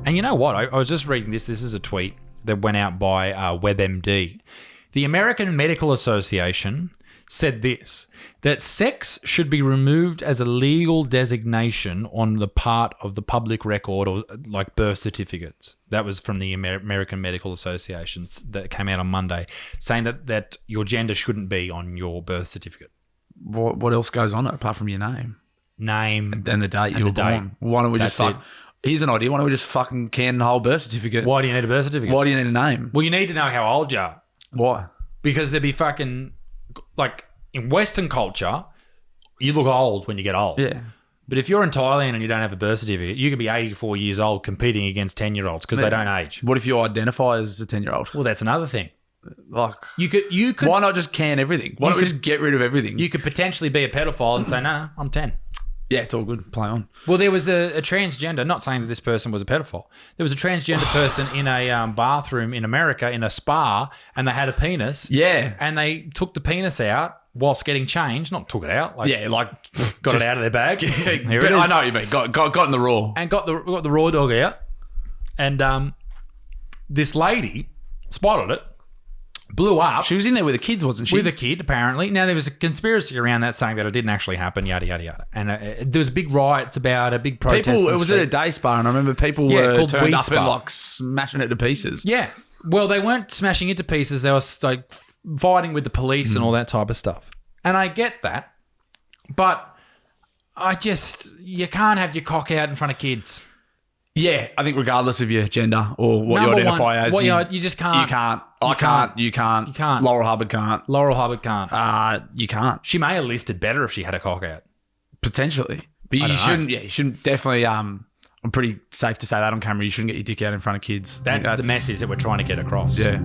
And you know what? I was just reading this. This is a tweet that went out by WebMD. The American Medical Association said this, that sex should be removed as a legal designation on the part of the public record or like birth certificates. That was from the American Medical Association that came out on Monday, saying that your gender shouldn't be on your birth certificate. What else goes on it apart from your name? Name. And the date you were born. Why don't we just fuck... Here's an idea. Why don't we just fucking can the whole birth certificate? Why do you need a birth certificate? Why do you need a name? Well, you need to know how old you are. Why? Because there'd be fucking... Like, in Western culture, you look old when you get old. Yeah. But if you're in Thailand and you don't have a birth certificate, you could be 84 years old competing against 10-year-olds because they don't age. What if you identify as a 10-year-old? Well, that's another thing. Like, you could. Why not just can everything? Why don't we just get rid of everything? You could potentially be a pedophile and say, no, I'm 10. Yeah, it's all good. Play on. Well, there was a transgender, not saying that this person was a pedophile. There was a transgender person in a bathroom in America in a spa, and they had a penis. Yeah. And they took the penis out whilst getting changed. Not took it out. Got just, it out of their bag. Here it is. I know what you mean. Got in the raw. And got the raw dog out. And this lady spotted it. Blew up. She was in there with the kids, wasn't she? With a kid, apparently. Now, there was a conspiracy around that saying that it didn't actually happen, yada, yada, yada. And there was big riots about it, big protests. It was at a day spa, and I remember people were turned up and like smashing it to pieces. Yeah. Well, they weren't smashing it to pieces. They were like fighting with the police and all that type of stuff. And I get that. But you can't have your cock out in front of kids. Yeah, I think regardless of your gender or what you identify as, you just can't. You can't. I can't. You can't. You can't. Laurel Hubbard can't. You can't. She may have lifted better if she had a cock out. Potentially. But you shouldn't. Yeah, you shouldn't. Definitely. I'm pretty safe to say that on camera. You shouldn't get your dick out in front of kids. That's the message that we're trying to get across. Yeah.